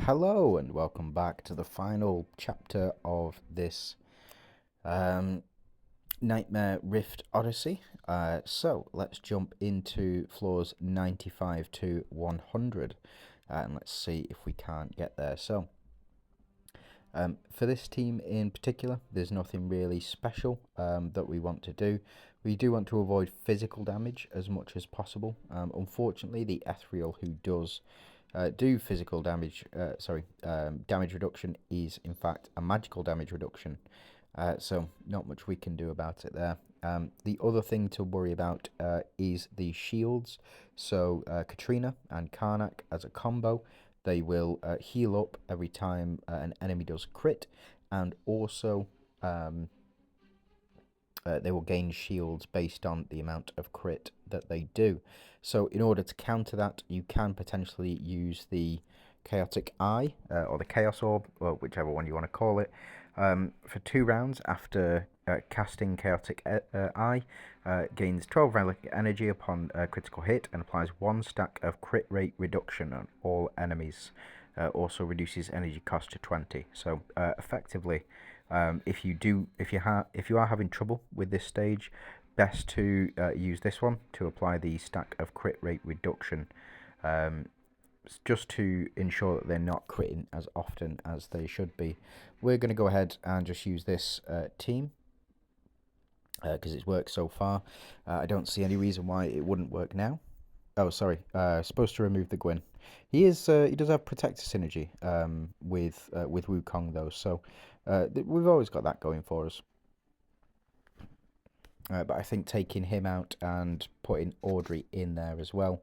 Hello and welcome back to the final chapter of this um, Nightmare Rift Odyssey. So let's jump into floors 95 to 100 and let's see if we can't get there. So for this team in particular, there's nothing really special that we want to do. We do want to avoid physical damage as much as possible. Unfortunately, the Ethereal who does do physical damage, damage reduction is in fact a magical damage reduction. So not much we can do about it there. The other thing to worry about is the shields. So Katrina and Karnak as a combo, they will heal up every time an enemy does crit, and also they will gain shields based on the amount of crit that they do. So in order to counter that, you can potentially use the Chaotic Eye or the Chaos Orb, or whichever one you want to call it, for 2 rounds after casting Chaotic Eye. Gains 12 relic energy upon critical hit and applies 1 stack of crit rate reduction on all enemies. Also reduces energy cost to 20. So effectively, if you are having trouble with this stage, best to use this one to apply the stack of crit rate reduction, just to ensure that they're not critting as often as they should be. We're going to go ahead and just use this team because it's worked so far. I don't see any reason why it wouldn't work now. Oh, sorry. Supposed to remove the Gwyn. He does have protector synergy with Wukong though, so we've always got that going for us. But I think taking him out and putting Audrey in there as well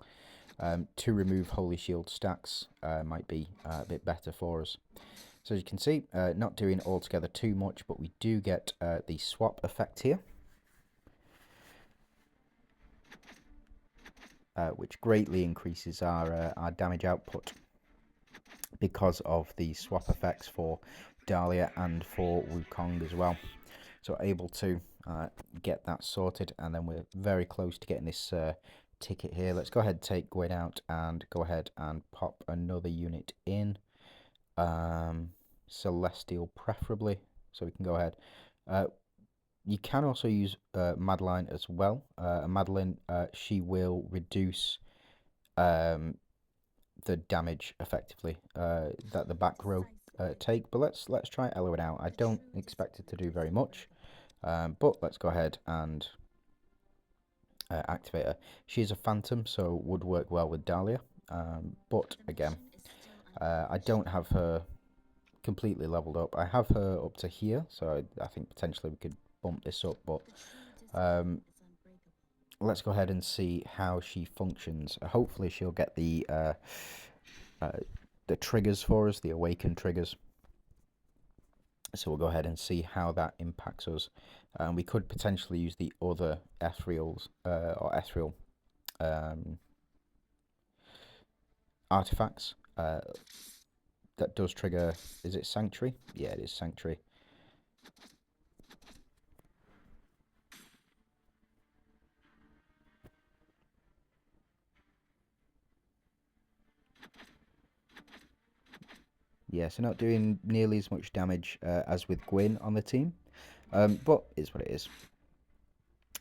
to remove Holy Shield stacks might be a bit better for us. So as you can see, not doing altogether too much, but we do get the swap effect here. Which greatly increases our damage output because of the swap effects for Dahlia and for Wukong as well. So able to get that sorted, and then we're very close to getting this ticket here. Let's go ahead and take Gwyn out and go ahead and pop another unit in. Celestial preferably, so we can go ahead. You can also use Madeline as well. Madeline, she will reduce the damage effectively that the back row take. But let's try Elwyn out. I don't expect it to do very much, but let's go ahead and activate her. She's a phantom, so would work well with Dahlia. But again, I don't have her completely leveled up. I have her up to here, so I think potentially we could bump this up, but let's go ahead and see how she functions. Hopefully she'll get the triggers for us, the awakened triggers. So we'll go ahead and see how that impacts us. We could potentially use the other ethereals or ethereal artifacts that does trigger. Is it Sanctuary? Yeah, it is Sanctuary. Yeah, so not doing nearly as much damage as with Gwyn on the team, but it's what it is.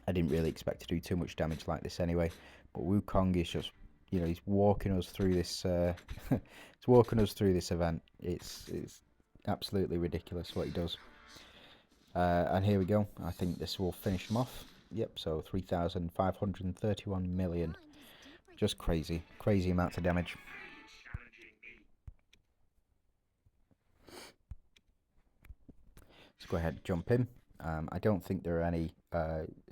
I didn't really expect to do too much damage like this anyway, but Wukong is just, he's walking us through this. He's walking us through this event. It's absolutely ridiculous what he does. And here we go. I think this will finish him off. Yep. So 3,531 million. Just crazy amounts of damage. Let's go ahead and jump in. I don't think there are any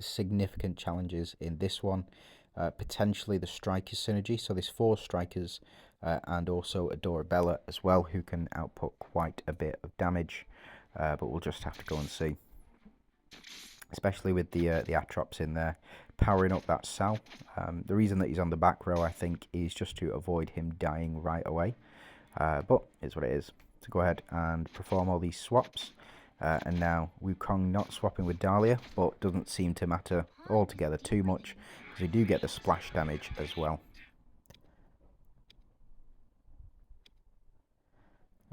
significant challenges in this one. Potentially the Strikers synergy, so there's 4 Strikers and also a Dorabella as well, who can output quite a bit of damage, but we'll just have to go and see. Especially with the Atrops in there, powering up that Sal. The reason that he's on the back row, I think, is just to avoid him dying right away, but it's what it is. So go ahead and perform all these swaps. And now Wukong not swapping with Dahlia, but doesn't seem to matter altogether too much, because we do get the splash damage as well.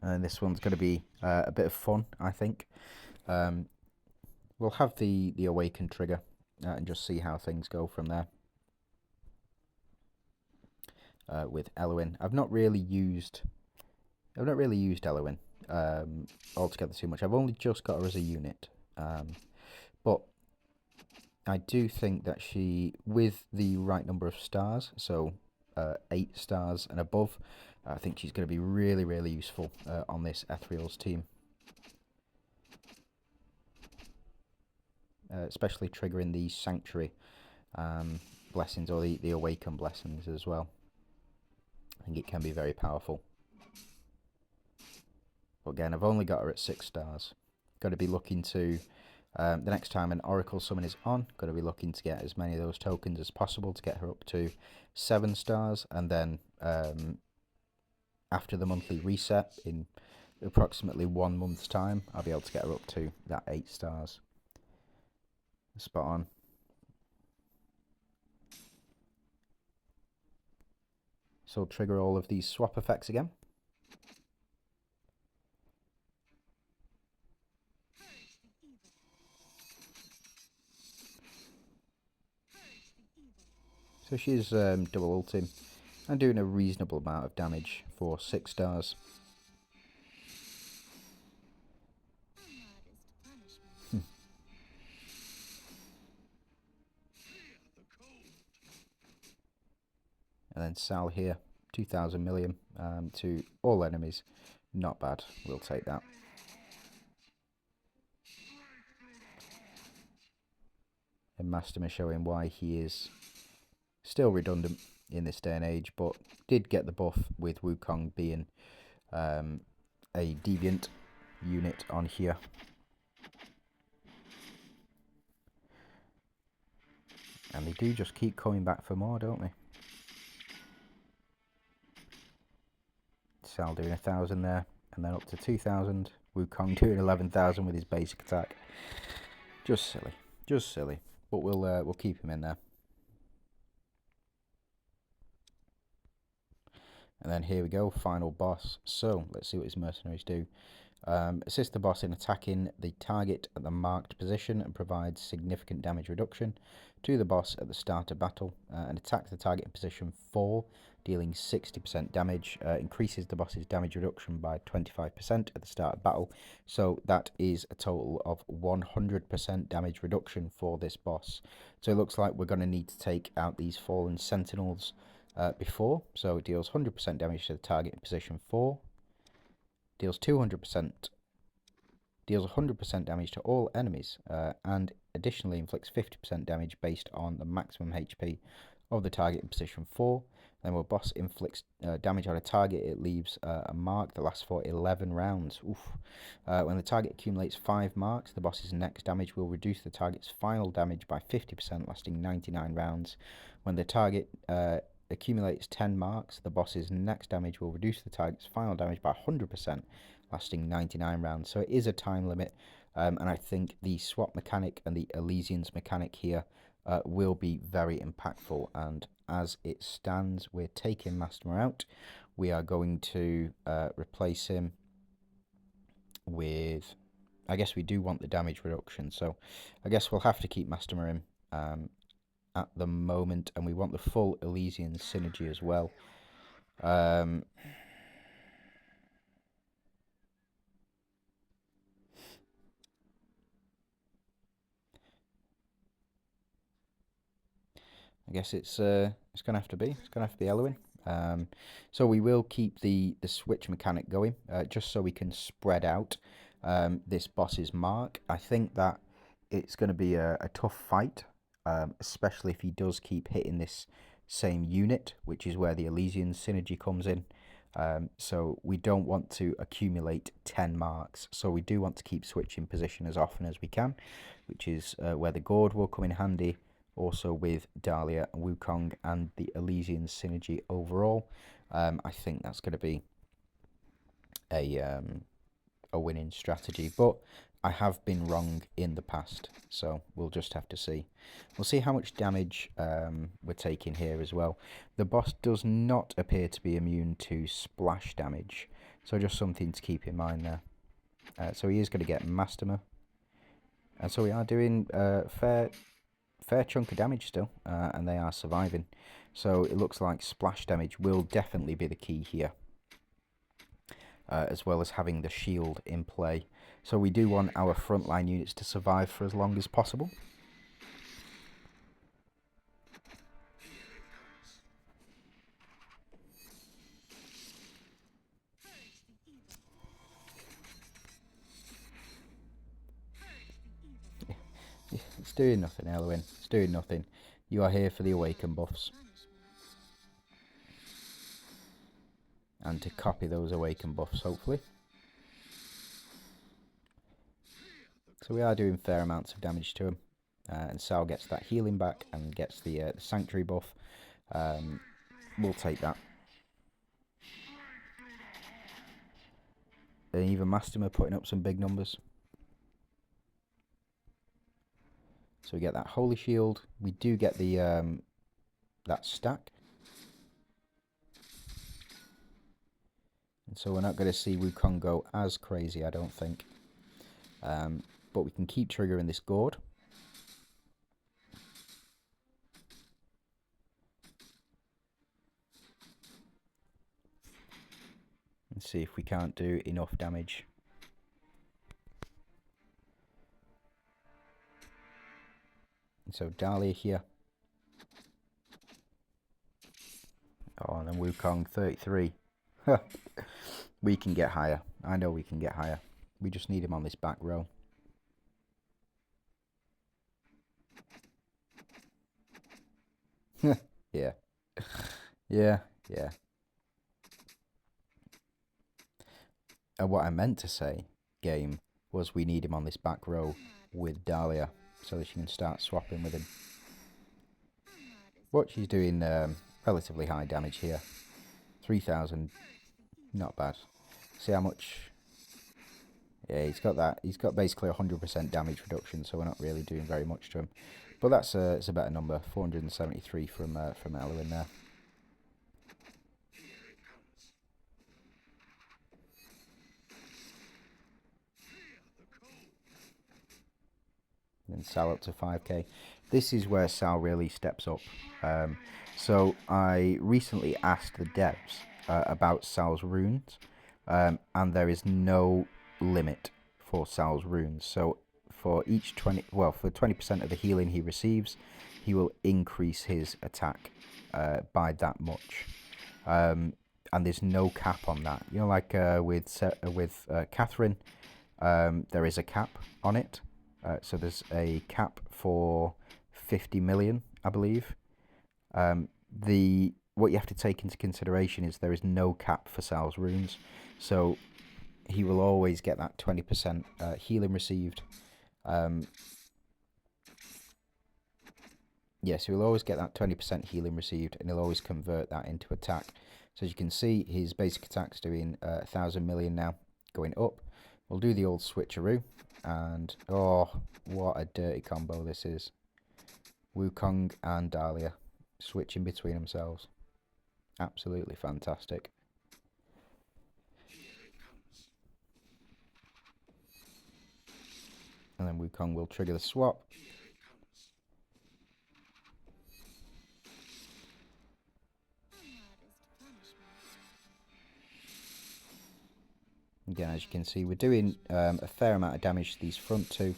And this one's going to be a bit of fun, I think. We'll have the awaken trigger and just see how things go from there. With Elwyn, I've not really used Elwyn altogether too much. I've only just got her as a unit, but I do think that she, with the right number of stars, so 8 stars and above, I think she's going to be really, really useful on this Ethereal's team. Especially triggering the Sanctuary blessings, or the Awaken blessings as well. I think it can be very powerful. But again, I've only got her at 6 stars. Got to be looking to, the next time an Oracle Summon is on, got to be looking to get as many of those tokens as possible to get her up to 7 stars. And then after the monthly reset, in approximately 1 month's time, I'll be able to get her up to that 8 stars. Spot on. So I'll trigger all of these swap effects again. So she's double ulting and doing a reasonable amount of damage for 6 stars. And then Sal here, 2,000 million to all enemies. Not bad, we'll take that. And Masterman showing why he is still redundant in this day and age, but did get the buff with Wukong being a deviant unit on here. And they do just keep coming back for more, don't they? Sal doing 1,000 there, and then up to 2,000. Wukong doing 11,000 with his basic attack. Just silly, just silly. But we'll keep him in there. And then here we go, final boss. So let's see what his mercenaries do. Assist the boss in attacking the target at the marked position and provides significant damage reduction to the boss at the start of battle, and attack the target in position 4, dealing 60% damage, increases the boss's damage reduction by 25% at the start of battle. So that is a total of 100% damage reduction for this boss. So it looks like we're going to need to take out these fallen sentinels before. So it deals 100% damage to the target in position 4, deals 100% damage to all enemies, and additionally inflicts 50% damage based on the maximum HP of the target in position 4. Then when a boss inflicts damage on a target, it leaves a mark that lasts for 11 rounds. Oof. When the target accumulates 5 marks, the boss's next damage will reduce the target's final damage by 50%, lasting 99 rounds. When the target accumulates 10 marks, the boss's next damage will reduce the target's final damage by 100%, lasting 99 rounds. So it is a time limit, and I think the swap mechanic and the Elysians mechanic here will be very impactful. And as it stands, we're taking Masterman out. We are going to replace him with, I guess we do want the damage reduction, so I guess we'll have to keep Masterman at the moment, and we want the full Elysian synergy as well. I guess it's going to have to be. It's going to have to be Elwyn. So we will keep the switch mechanic going, just so we can spread out this boss's mark. I think that it's going to be a tough fight, especially if he does keep hitting this same unit, which is where the Elysian synergy comes in. So we don't want to accumulate 10 marks. So we do want to keep switching position as often as we can, which is where the Gourd will come in handy. Also with Dahlia and Wukong and the Elysian synergy overall. I think that's going to be a winning strategy, but I have been wrong in the past, so we'll just have to see. We'll see how much damage we're taking here as well. The boss does not appear to be immune to splash damage, So just something to keep in mind there. So he is going to get Masterma. And so we are doing fair chunk of damage still, and they are surviving. So it looks like splash damage will definitely be the key here, as well as having the shield in play. So we do want our frontline units to survive for as long as possible. It's doing nothing, Elwyn. It's doing nothing. You are here for the awaken buffs. And to copy those awaken buffs, hopefully. So we are doing fair amounts of damage to him. And Sal gets that healing back and gets the sanctuary buff. We'll take that. And even Masterma putting up some big numbers. So we get that holy shield. We do get the that stack. And so we're not going to see Wukong go as crazy, I don't think. But we can keep triggering this gourd. And see if we can't do enough damage. And so Dahlia here. Oh, and then Wukong 33. We can get higher. I know we can get higher. We just need him on this back row. Yeah. Yeah. And what I meant to say, game, was we need him on this back row with Dahlia so that she can start swapping with him. But she's doing relatively high damage here. 3,000. Not bad. See how much... Yeah, he's got that. He's got basically 100% damage reduction, so we're not really doing very much to him. But that's it's a better number. 473 from Elwyn there. And Sal up to 5k. This is where Sal really steps up. So I recently asked the devs about Sal's runes, and there is no limit for Sal's runes. So for each 20% of the healing he receives, he will increase his attack by that much. And there's no cap on that. You know, like with Catherine, there is a cap on it. So there's a cap for 50 million, I believe. What you have to take into consideration is there is no cap for Sal's runes. So he will always get that 20% healing received. Yes, he will always get that 20% healing received, and he'll always convert that into attack. So as you can see, his basic attack's doing 1,000 million now, going up. We'll do the old switcheroo, and oh, what a dirty combo this is. Wukong and Dahlia switching between themselves. Absolutely fantastic. And then Wukong will trigger the swap. Again, as you can see, we're doing a fair amount of damage to these front two.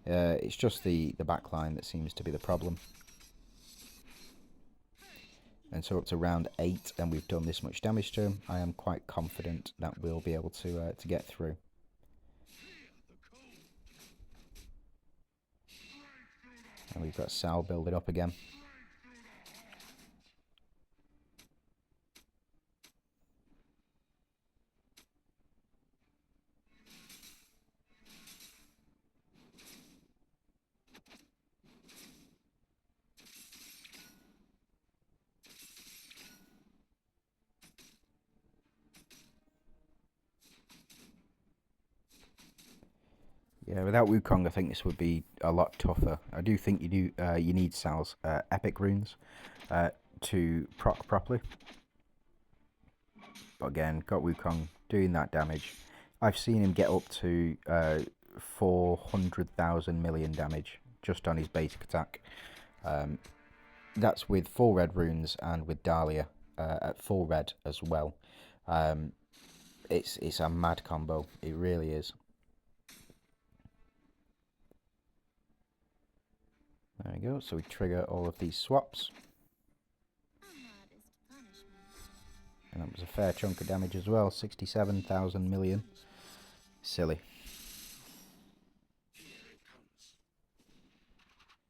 It's just the back line that seems to be the problem. And so up to round 8, and we've done this much damage to him. I am quite confident that we'll be able to get through. And we've got Sal building up again. Yeah, without Wukong, I think this would be a lot tougher. I do think you need Sal's epic runes to proc properly. But again, got Wukong doing that damage. I've seen him get up to 400,000 million damage just on his basic attack. That's with 4 red runes and with Dahlia at 4 red as well. It's a mad combo. It really is. There we go. So we trigger all of these swaps. And that was a fair chunk of damage as well. 67,000 million. Silly.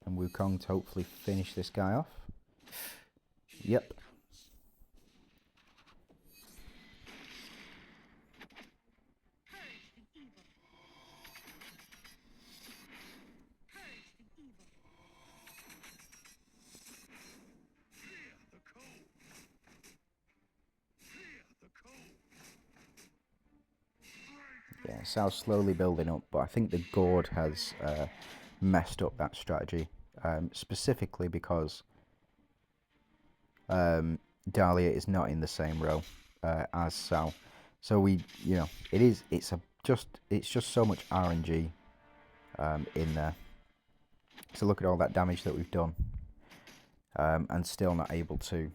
And Wukong to hopefully finish this guy off. Yep. Yeah, Sal's slowly building up, but I think the Gourd has messed up that strategy, specifically because Dahlia is not in the same row as Sal. So it's just so much RNG in there. So look at all that damage that we've done, and still not able to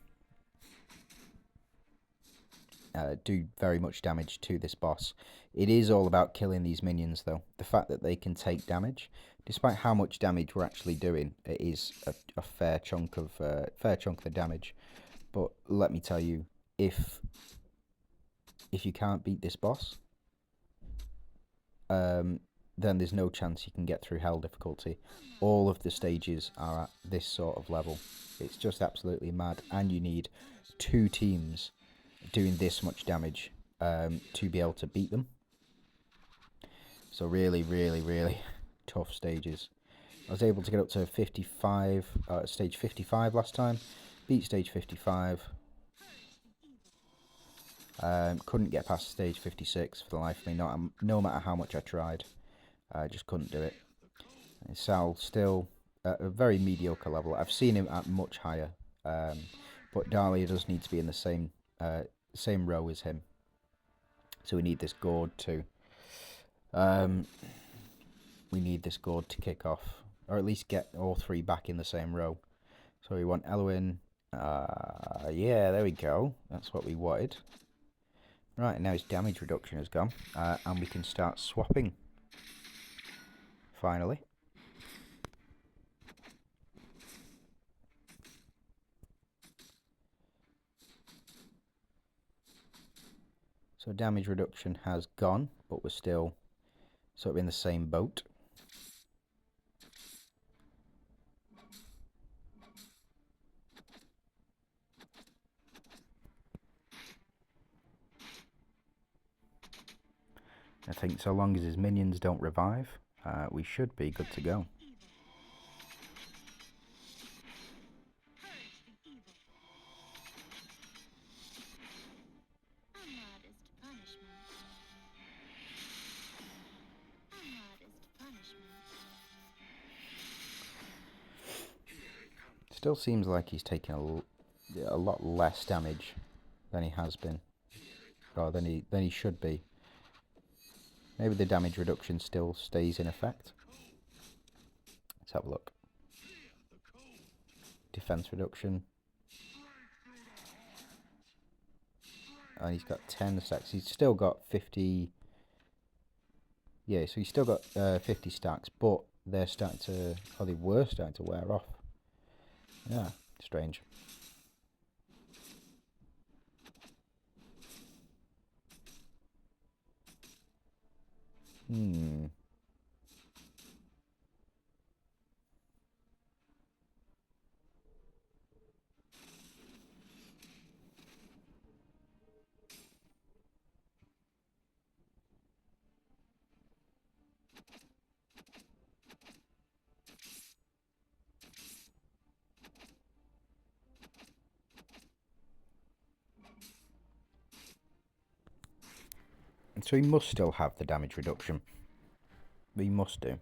do very much damage to this boss. It is all about killing these minions, though. The fact that they can take damage, despite how much damage we're actually doing, it is a fair chunk of the damage. But let me tell you, if you can't beat this boss, then there's no chance you can get through Hell difficulty. All of the stages are at this sort of level. It's just absolutely mad, and you need 2 teams doing this much damage to be able to beat them. So really, really, really tough stages. I was able to get up to 55, stage 55 last time. Beat stage 55. Couldn't get past stage 56 for the life of me, no matter how much I tried. I just couldn't do it. And Sal still at a very mediocre level. I've seen him at much higher, but Dahlia does need to be in the same row as him. So we need this Gourd too. We need this Gourd to kick off, or at least get all 3 back in the same row. So we want Elwyn. Yeah, there we go. That's what we wanted. Right, now his damage reduction has gone, and we can start swapping. Finally. So damage reduction has gone, but we're still sort of in the same boat. I think so long as his minions don't revive, we should be good to go. Still seems like he's taking a lot less damage than he has been, or than he should be. Maybe the damage reduction still stays in effect. Let's have a look. Defense reduction. And he's got 10 stacks. He's still got 50. Yeah, so he's still got 50 stacks, but they're starting to, or they were starting to wear off. Yeah, strange. So he must still have the damage reduction. He must do.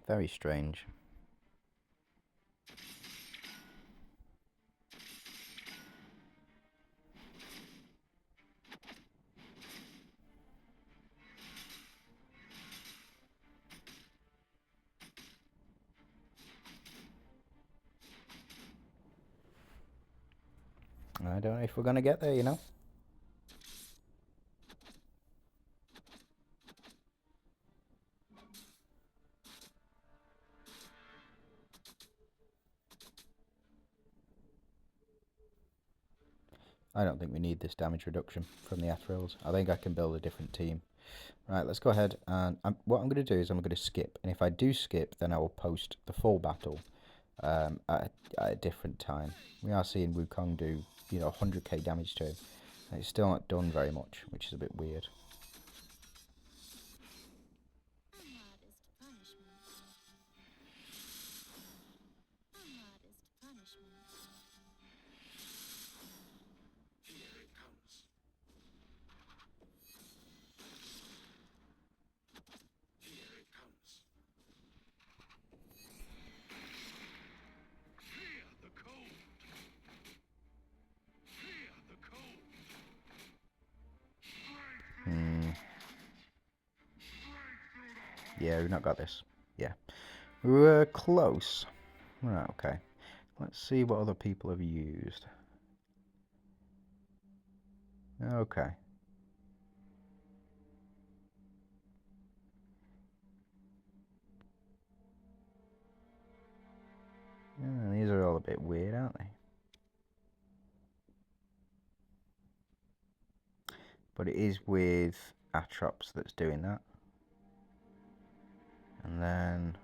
Very strange. I don't know if we're going to get there, you know? I don't think we need this damage reduction from the Athrils. I think I can build a different team. Right, let's go ahead and what I'm going to do is I'm going to skip. And if I do skip, then I will post the full battle at a different time. We are seeing Wukong do, you know, 100k damage to him. And it's still not done very much, which is a bit weird. Yeah, we've not got this. Yeah. We were close. Right, okay. Let's see what other people have used. Okay. Yeah, these are all a bit weird, aren't they? But it is with Atrops that's doing that. And then...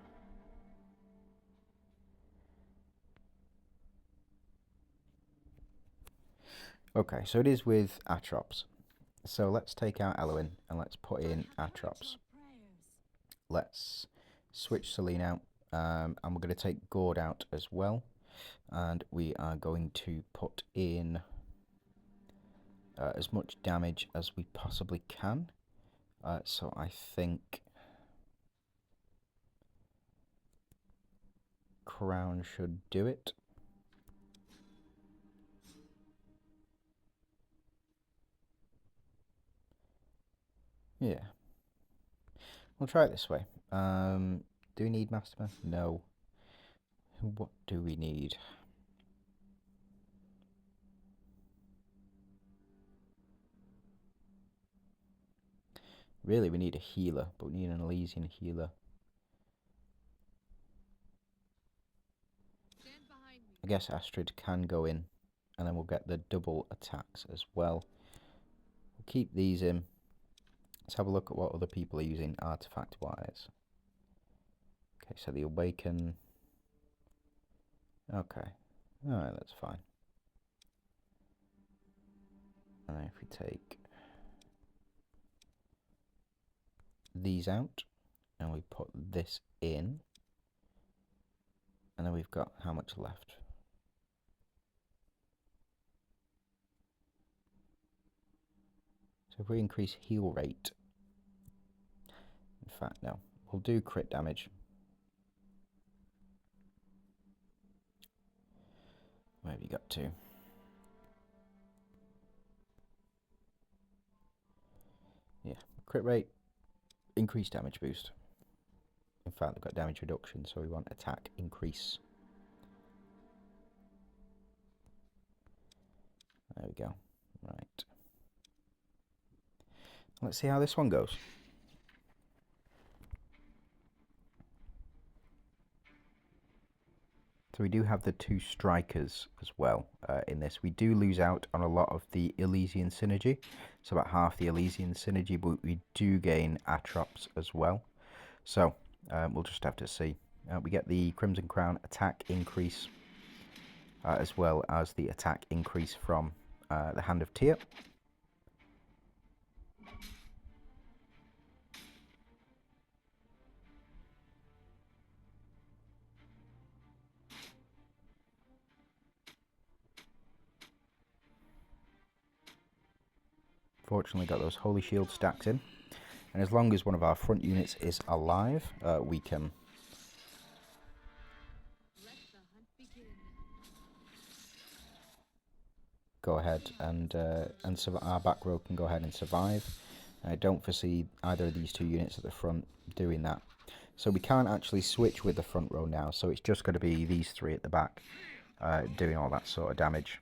Okay, so it is with Atrops. So let's take out Eloin and let's put in Atrops. Let's switch Celine out. And we're going to take Gord out as well. And we are going to put in as much damage as we possibly can. So I think Crown should do it. Yeah. We'll try it this way. Do we need Masterman? No. What do we need? Really, we need a healer, but we need an Elysian healer. I guess Astrid can go in, and then we'll get the double attacks as well. We'll keep these in. Let's have a look at what other people are using artifact-wise. Okay, so the Awaken. Okay. Alright, that's fine. And then if we take these out, and we put this in, and then we've got how much left? So if we increase heal rate, in fact, no, we'll do crit damage. Where have you got to? Yeah, crit rate, increase damage boost. In fact, we've got damage reduction, so we want attack increase. There we go. Right. Let's see how this one goes. So we do have the two strikers as well in this. We do lose out on a lot of the Elysian synergy. So about half the Elysian synergy, but we do gain Atrops as well. So we'll just have to see. We get the Crimson Crown attack increase as well as the attack increase from the Hand of Tyr. Fortunately got those Holy Shield stacks in. And as long as one of our front units is alive, we can go ahead and our back row can go ahead and survive. I don't foresee either of these two units at the front doing that. So we can't actually switch with the front row now, so it's just going to be these three at the back doing all that sort of damage.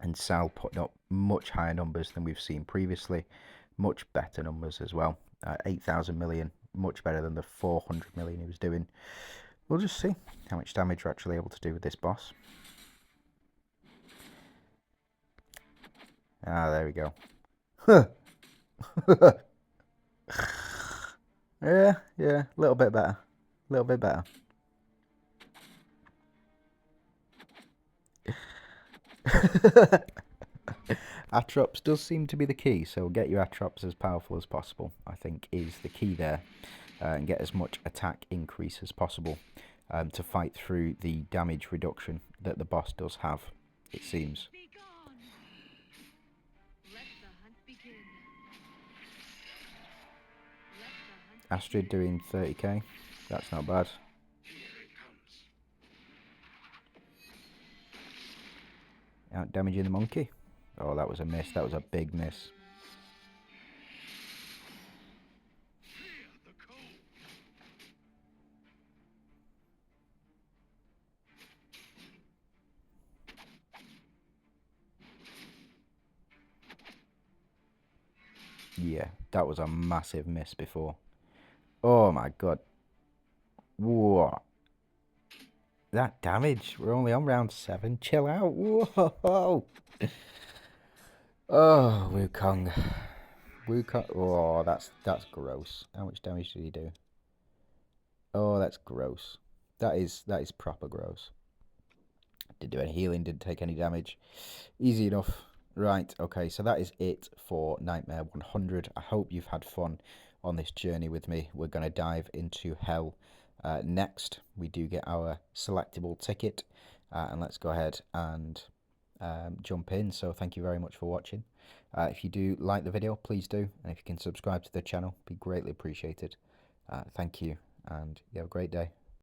And Sal putting up much higher numbers than we've seen previously, much better numbers as well. 8,000 million, much better than the 400 million he was doing. We'll just see how much damage we're actually able to do with this boss. Ah, there we go. Yeah, a little bit better. A little bit better. Atrops does seem to be the key, so get your Atrops as powerful as possible, I think, is the key there. And get as much attack increase as possible to fight through the damage reduction that the boss does have, it seems. Astrid doing 30k, that's not bad. Out damaging the monkey. Oh, that was a miss, that was a big miss. Yeah, that was a massive miss before. Oh my god. Whoa. That damage. We're only on round 7. Chill out. Whoa. Oh, Wukong. Wukong. Oh, that's gross. How much damage did he do? Oh, that's gross. That is proper gross. Didn't do any healing, didn't take any damage. Easy enough. Right, okay, so that is it for Nightmare 100. I hope you've had fun on this journey with me. We're going to dive into Hell next. We do get our selectable ticket, and let's go ahead and jump in. So thank you very much for watching. If you do like the video, please do, and if you can subscribe to the channel, be greatly appreciated. Thank you, and you have a great day.